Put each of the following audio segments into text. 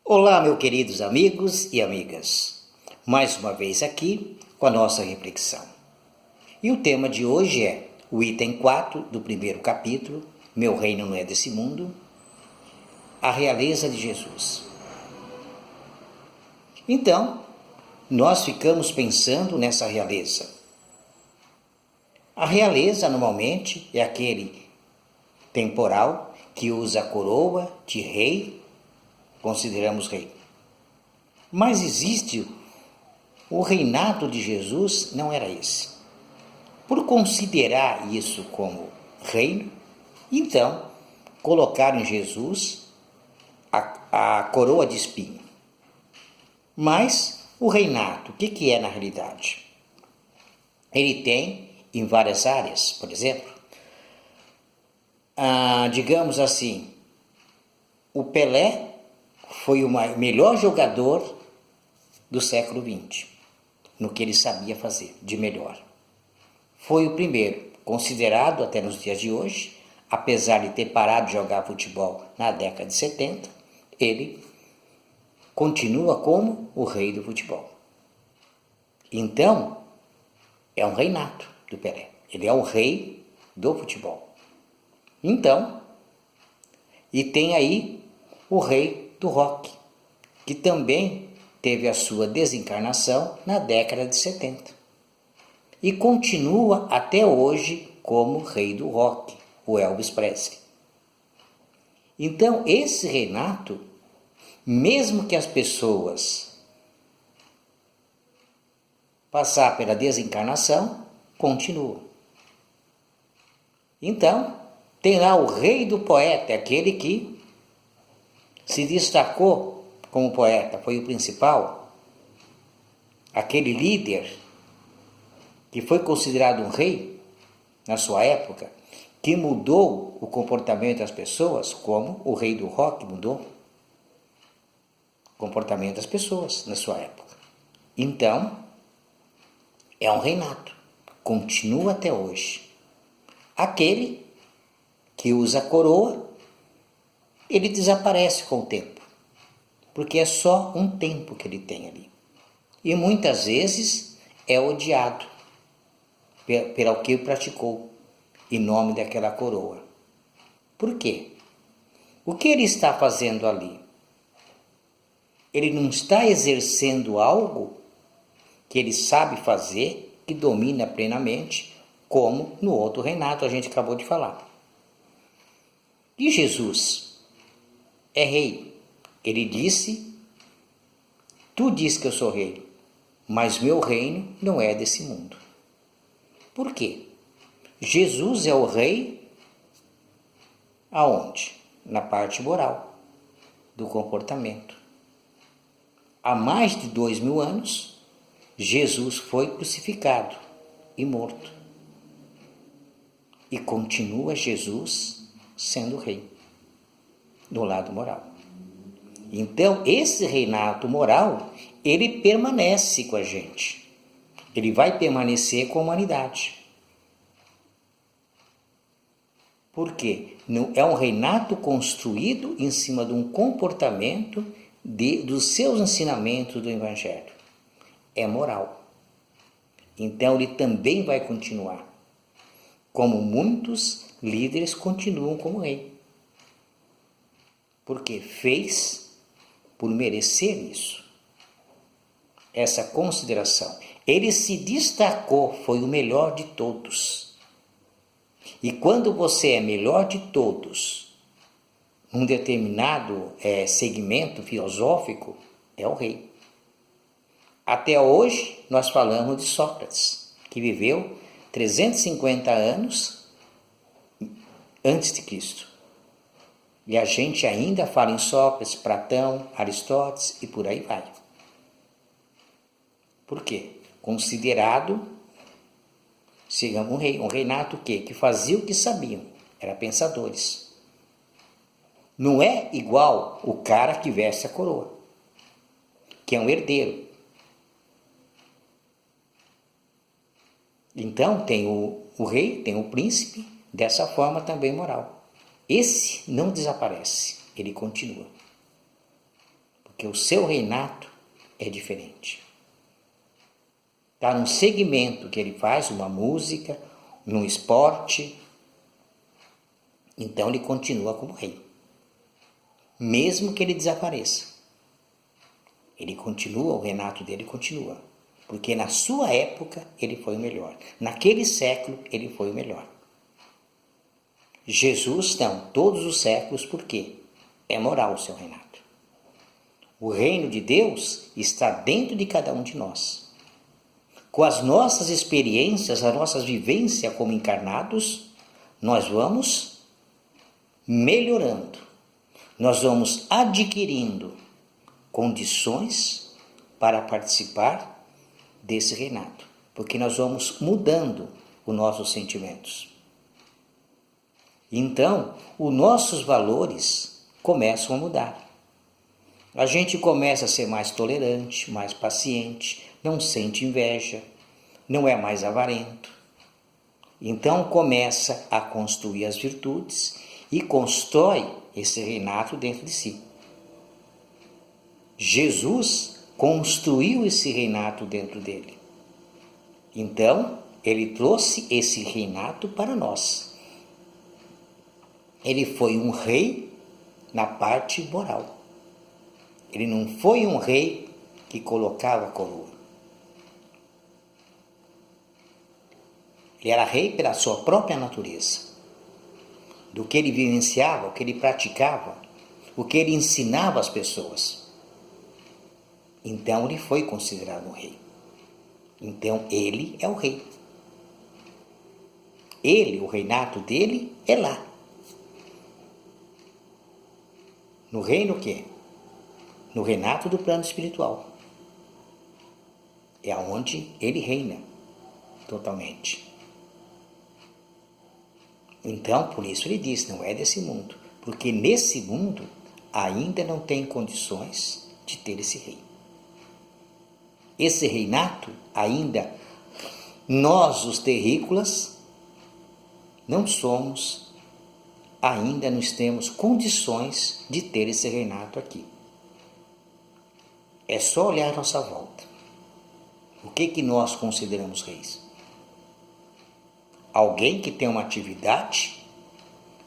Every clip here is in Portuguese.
Olá, meus queridos amigos e amigas. Mais uma vez aqui com a nossa reflexão. E o tema de hoje é o item 4 do primeiro capítulo, Meu Reino Não É Desse Mundo, a realeza de Jesus. Então, nós ficamos pensando nessa realeza. A realeza, normalmente, é aquele temporal que usa a coroa de rei, consideramos rei. Mas existe o reinado de Jesus, não era esse. Por considerar isso como reino, então colocaram em Jesus a coroa de espinho. Mas o reinado, o que é na realidade? Ele tem em várias áreas, por exemplo, digamos assim, o Pelé foi o melhor jogador do século XX, no que ele sabia fazer de melhor. Foi o primeiro, considerado até nos dias de hoje, apesar de ter parado de jogar futebol na década de 70, ele continua como o rei do futebol. Então, é um reinado do Pelé. Ele é o rei do futebol. Então, e tem aí o rei do rock, que também teve a sua desencarnação na década de 70. E continua até hoje como rei do rock, o Elvis Presley. Então, esse reinado, mesmo que as pessoas passar pela desencarnação, continua. Então, tem lá o rei do poeta, aquele que se destacou como poeta, foi o principal, aquele líder que foi considerado um rei na sua época, que mudou o comportamento das pessoas, como o rei do rock mudou o comportamento das pessoas na sua época. Então, é um reinado, continua até hoje. Aquele que usa a coroa, ele desaparece com o tempo, porque é só um tempo que ele tem ali. E muitas vezes é odiado pelo que praticou em nome daquela coroa. Por quê? O que ele está fazendo ali? Ele não está exercendo algo que ele sabe fazer, que domina plenamente, como no outro reinado a gente acabou de falar. E Jesus é rei. Ele disse, tu diz que eu sou rei, mas meu reino não é desse mundo. Por quê? Jesus é o rei aonde? Na parte moral, do comportamento. Há mais de 2000 anos, Jesus foi crucificado e morto. E continua Jesus sendo rei, do lado moral. Então, esse reinado moral, ele permanece com a gente. Ele vai permanecer com a humanidade. Por quê? É um reinado construído em cima de um comportamento dos seus ensinamentos do Evangelho. É moral. Então, ele também vai continuar. Como muitos líderes continuam como rei. Porque fez por merecer isso. Essa consideração. Ele se destacou, foi o melhor de todos. E quando você é melhor de todos, num determinado segmento filosófico, é o rei. Até hoje, nós falamos de Sócrates, que viveu 350 anos antes de Cristo. E a gente ainda fala em Sócrates, Platão, Aristóteles e por aí vai. Por quê? Considerado, sigamos um rei, um reinado que fazia o que sabiam, eram pensadores. Não é igual o cara que veste a coroa, que é um herdeiro. Então tem o rei, tem o príncipe, dessa forma também moral. Esse não desaparece, ele continua. porque o seu reinado é diferente. Está num segmento que ele faz, uma música, num esporte, então ele continua como rei. Mesmo que ele desapareça, ele continua, o reinado dele continua. Porque na sua época ele foi o melhor. Naquele século ele foi o melhor. Jesus não, todos os séculos, por quê? É moral o seu reinado. O reino de Deus está dentro de cada um de nós. Com as nossas experiências, as nossas vivências como encarnados, nós vamos melhorando. Nós vamos adquirindo condições para participar desse reinado, porque nós vamos mudando os nossos sentimentos. Então, os nossos valores começam a mudar. A gente começa a ser mais tolerante, mais paciente, não sente inveja, não é mais avarento. Então, começa a construir as virtudes e constrói esse reinado dentro de si. Jesus construiu esse reinado dentro dele. Então, ele trouxe esse reinado para nós. Ele foi um rei na parte moral. Ele não foi um rei que colocava a coroa. Ele era rei pela sua própria natureza. Do que ele vivenciava, o que ele praticava, o que ele ensinava às pessoas. Então ele foi considerado um rei. Então ele é o rei. Ele, o reinado dele é lá. No reino o quê? No reinado do plano espiritual. É onde ele reina totalmente. Então, por isso ele diz, não é desse mundo. Porque nesse mundo ainda não tem condições de ter esse rei. Esse reinado ainda, nós os terrícolas, não somos, ainda não temos condições de ter esse reinado aqui. É só olhar à nossa volta. O que nós consideramos reis? Alguém que tem uma atividade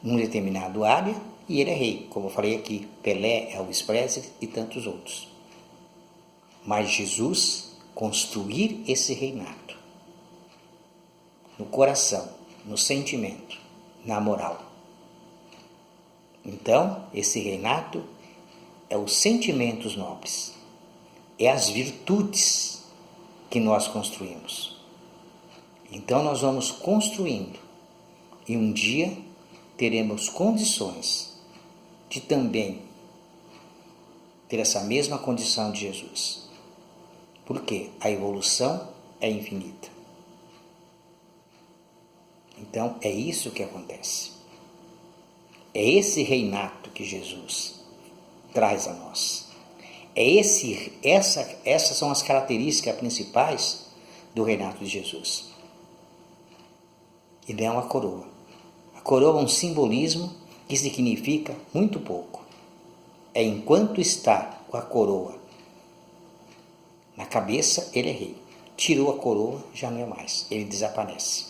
numa determinada área e ele é rei. Como eu falei aqui, Pelé, Elvis Presley e tantos outros. Mas Jesus construir esse reinado no coração, no sentimento, na moral. Então, esse reinado é os sentimentos nobres, é as virtudes que nós construímos. Então, nós vamos construindo e um dia teremos condições de também ter essa mesma condição de Jesus. Porque a evolução é infinita. Então, é isso que acontece. É esse reinado que Jesus traz a nós. Essas são as características principais do reinado de Jesus. E não a coroa. A coroa é um simbolismo que significa muito pouco. É enquanto está com a coroa na cabeça, ele é rei. Tirou a coroa, já não é mais. Ele desaparece.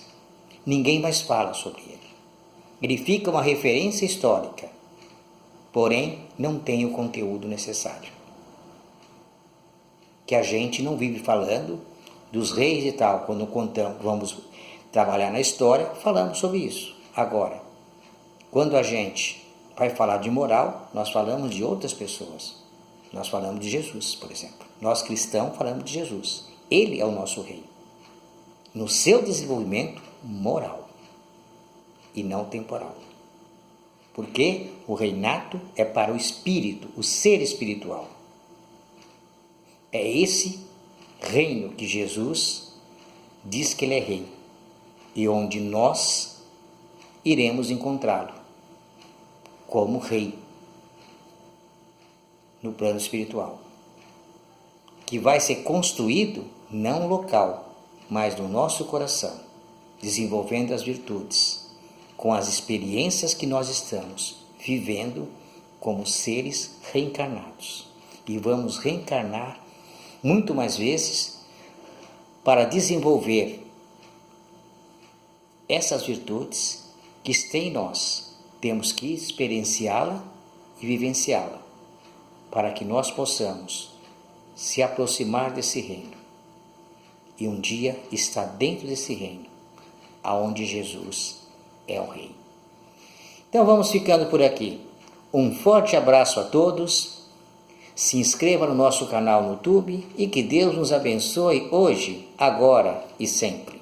Ninguém mais fala sobre ele. Ele fica uma referência histórica, porém não tem o conteúdo necessário. Que a gente não vive falando dos reis e tal, quando contamos, vamos trabalhar na história, falamos sobre isso. Agora, quando a gente vai falar de moral, nós falamos de outras pessoas. Nós falamos de Jesus, por exemplo. Nós cristãos falamos de Jesus. Ele é o nosso rei. No seu desenvolvimento moral e não temporal. Porque o reinado é para o espírito, o ser espiritual. É esse reino que Jesus diz que ele é rei e onde nós iremos encontrá-lo como rei no plano espiritual, que vai ser construído não local, mas no nosso coração, desenvolvendo as virtudes, com as experiências que nós estamos vivendo como seres reencarnados. e vamos reencarnar muito mais vezes para desenvolver essas virtudes que estão em nós. Temos que experienciá-la e vivenciá-la para que nós possamos se aproximar desse reino e um dia estar dentro desse reino, aonde Jesus é o Rei. Então vamos ficando por aqui. Um forte abraço a todos. Se inscreva no nosso canal no YouTube e que Deus nos abençoe hoje, agora e sempre.